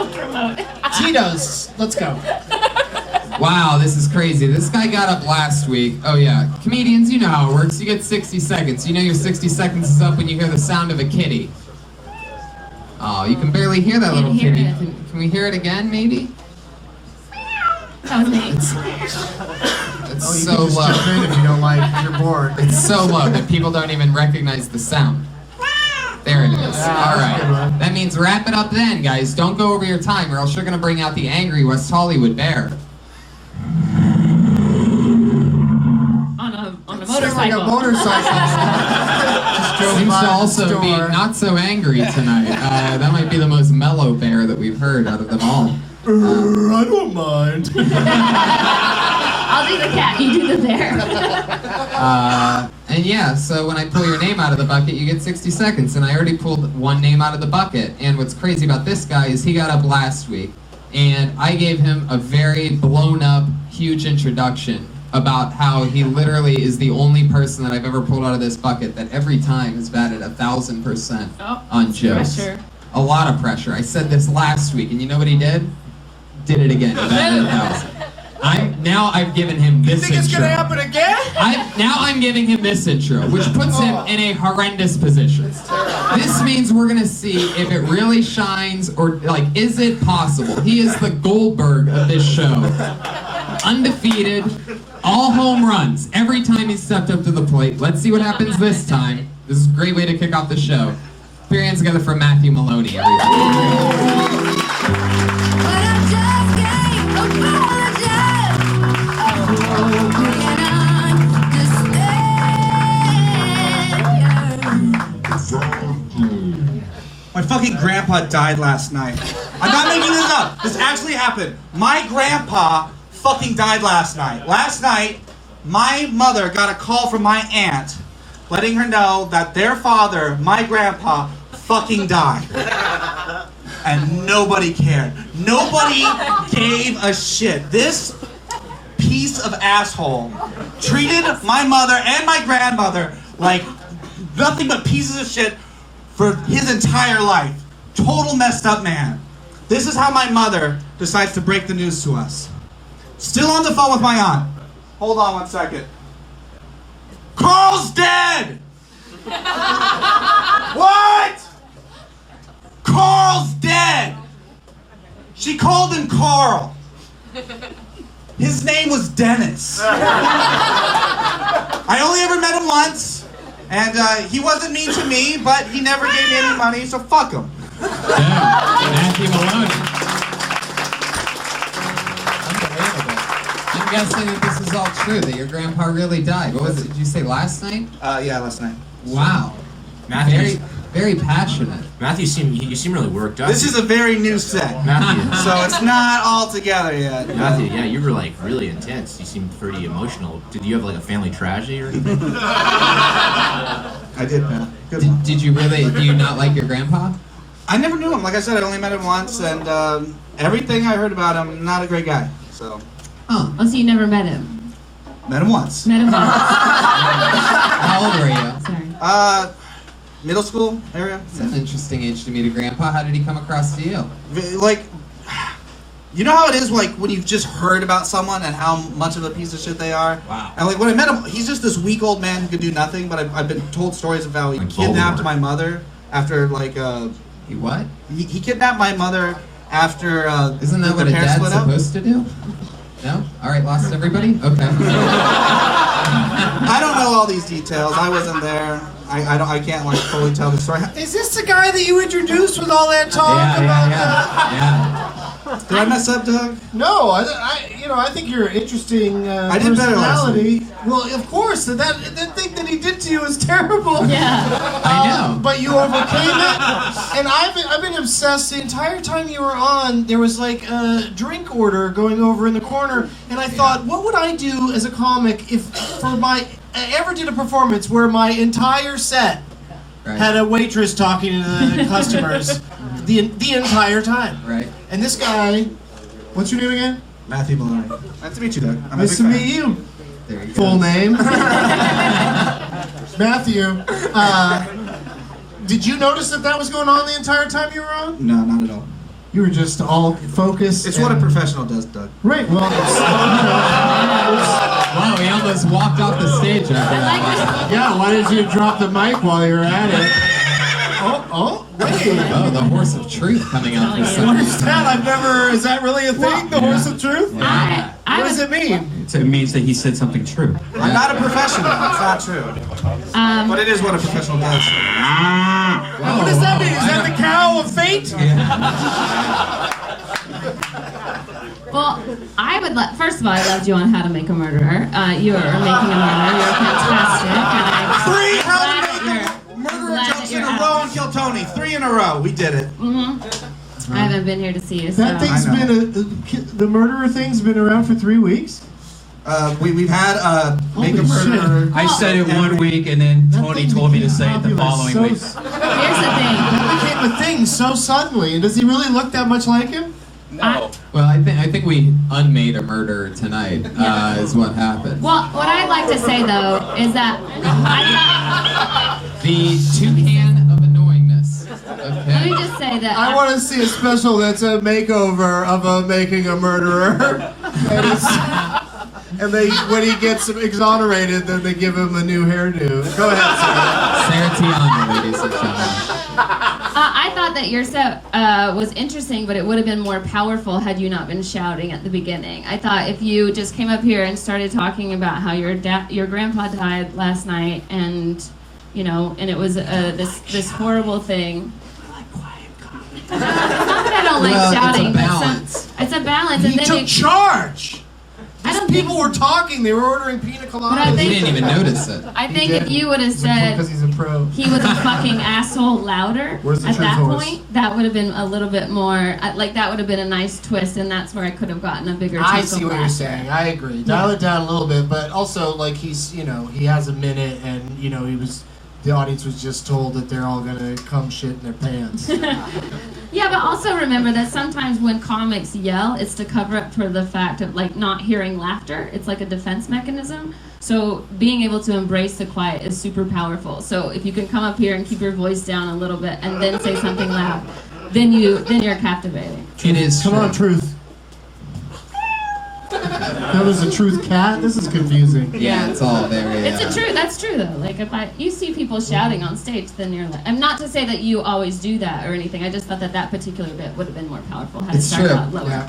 Self-promote. Tito's, let's go. Wow, this is crazy. This guy got up last week. Oh yeah, comedians, you know how it works. You get 60 seconds. You know your 60 seconds is up when you hear the sound of a kitty. Oh, you can barely hear that little kitty. Can we hear it again, maybe? That was nice. It's so low. Jump in if you don't like, if you're bored. It's so low that people don't even recognize the sound. There it is. All right. That means wrap it up then, guys. Don't go over your time or else you're going to bring out the angry West Hollywood bear. On a motorcycle. Like a motorcycle. Just Seems to also be not so angry tonight. That might be the most mellow bear that we've heard out of them all. I don't mind. I'll do the cat, you do the bear. And yeah, so when I pull your name out of the bucket, you get 60 seconds. And I already pulled one name out of the bucket. And what's crazy about this guy is he got up last week. And I gave him a very blown up, huge introduction about how he literally is the only person that I've ever pulled out of this bucket that every time has batted 1,000% on jokes. Pressure. A lot of pressure. I said this last week, and you know what he did? Did it again. He batted 1,000. Now I've given him this intro. You think it's gonna happen again? Now I'm giving him this intro, which puts him in a horrendous position. This means we're gonna see if it really shines or like, is it possible? He is the Goldberg of this show. Undefeated, all home runs every time he stepped up to the plate. Let's see what happens this time. This is a great way to kick off the show. Put your hands together for Matthew Maloney, everybody. My fucking grandpa died last night. I'm not making this up. This actually happened. My grandpa fucking died last night. Last night, my mother got a call from my aunt letting her know that their father, my grandpa, fucking died. And nobody cared. Nobody gave a shit. This piece of asshole treated my mother and my grandmother like nothing but pieces of shit for his entire life. Total messed up man. This is how my mother decides to break the news to us. Still on the phone with my aunt. Hold on 1 second. Carl's dead! What? Carl's dead! She called him Carl. His name was Dennis. I only ever met him once, and he wasn't mean to me, but he never gave me any money, so fuck him. Yeah, Matthew Maloney. Unbelievable. I'm guessing that this is all true, that your grandpa really died. What was it? Did you say last night? Yeah, last night. Wow. Matthew, Very passionate. Matthew, you seem really worked up. This is a very new set, Matthew. so it's not all together yet. Matthew, yeah, you were like really intense. You seemed pretty emotional. Did you have like a family tragedy or anything? I did, man. Good one. Did you really, do you not like your grandpa? I never knew him. Like I said, I only met him once, and everything I heard about him, not a great guy. So. Oh. Oh, so you never met him? Met him once. Met him once. How old were you? Sorry. Middle school area. It's an interesting age to meet a grandpa. How did he come across to you? Like, you know how it is, like, when you've just heard about someone and how much of a piece of shit they are? Wow. And, like, when I met him, he's just this weak old man who could do nothing, but I've been told stories of how he Like kidnapped Voldemort. my mother after, like, He what? he kidnapped my mother after, Isn't that their what a parents dad's split up. supposed to do? No? Alright, lost everybody? Okay. I don't know all these details. I wasn't there. I can't, like, fully tell the story. Is this the guy that you introduced with all that talk about? Yeah. Did I mess up, Doug? No, I think you're an interesting I did better last personality. Well, of course, that thing that he did to you is terrible. Yeah. I know. But you overcame it, and I've been obsessed the entire time you were on. There was like a drink order going over in the corner, and I thought, what would I do as a comic if I ever did a performance where my entire set had a waitress talking to the customers the entire time. Right. And this guy, what's your name again? Matthew Maloney. Nice to meet you, Doug. I'm Nice to a big fan. meet you. There you go. Full name. Matthew. Did you notice that was going on the entire time you were on? No, not at all. You were just all focused. It's what a professional does, Doug. Right. Well, Wow, he almost walked off the stage after that. yeah. Why did you drop the mic while you were at it? Wait. Oh, the horse of truth coming out for some What reason. is that? I've never. Is that really a thing? The horse of truth? I What does was, it mean? It means that he said something true. I'm not a professional. It's not true. But it is what a professional does. What does that mean? Is that the cow of fate? well, I would first of all, I loved you on How to Make a Murderer. You are making a murderer. You're fantastic. And Three How to glad Make you're- a Murderer glad jokes that in you're a out. row and kill Tony. 3 in a row. We did it. I haven't been here to see you. So. That thing's I know. been the murderer thing's been around for 3 weeks. We've had Make a Holy shit. Murderer. I said it one week, and then That Tony thing told me to became say it the popular following so week. Here's the thing. That became a thing so suddenly. Does he really look that much like him? Well, I think we unmade a murderer tonight. Is what happened. Well, what I'd like to say though is that The toucan of annoyingness. let me Okay. just say that I want to see a special that's a makeover of making a murderer. And they, when he gets exonerated, then they give him a new hairdo. Go ahead, Sarah Tiana, ladies and gentlemen. I thought that your set was interesting, but it would have been more powerful had you not been shouting at the beginning. I thought if you just came up here and started talking about how your grandpa died last night, and and it was this horrible thing. It's not that I don't like Well, shouting, it's a balance. but it's a balance. He And then took charge. I These don't people think, were talking. They were ordering pina But I coladas. He think- didn't even notice it. I think He if did. you would have Because said he's a pro. he was a fucking asshole louder Where's the at truth that horse? point, that would have been a little bit more like that would have been a nice twist, and that's where I could have gotten a bigger. I chunk see of what you're laughter. saying. I agree. Dial it down a little bit, but also like he's, he has a minute, and the audience was just told that they're all gonna come shit in their pants. Yeah, but also remember that sometimes when comics yell, it's to cover up for the fact of like not hearing laughter. It's like a defense mechanism. So being able to embrace the quiet is super powerful. So if you can come up here and keep your voice down a little bit and then say something loud, then you're captivating. It is Come true. on, truth. That was a truth cat. This is confusing. Yeah, it's all very. It's a true. That's true though. Like if you see people shouting on stage, then you're like. I'm not to say that you always do that or anything. I just thought that particular bit would have been more powerful had it It's started true. out lower. Yeah.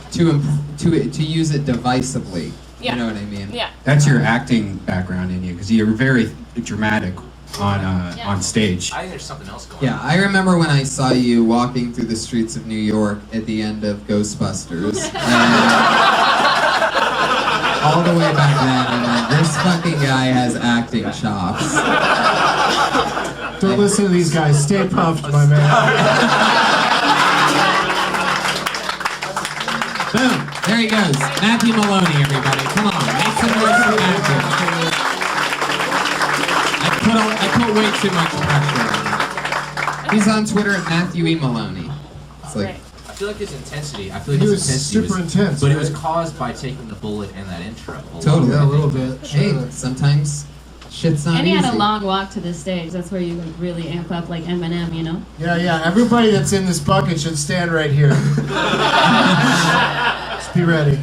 To use it divisively. Yeah. You know what I mean? Yeah. That's your acting background in you, because you're very dramatic on stage. I think there's something else going Yeah, I remember when I saw you walking through the streets of New York at the end of Ghostbusters. And all the way back then, I'm like, this fucking guy has acting chops. Don't listen to these guys. Stay puffed, my man. Boom. There he goes. Matthew Maloney, everybody. Come on. Make some noise for Matthew. I put way too much pressure on him. He's on Twitter at Matthew E. Maloney. It's like, I feel like his intensity. I feel like He his was intensity super intense, but it was right? caused by taking the bullet in that intro. Totally. Yeah, a little bit. hey, Sure. sometimes shit's not And he easy. had a long walk to the stage. That's where you like really amp up like Eminem, you know? Yeah. Everybody that's in this bucket should stand right here. Just be ready.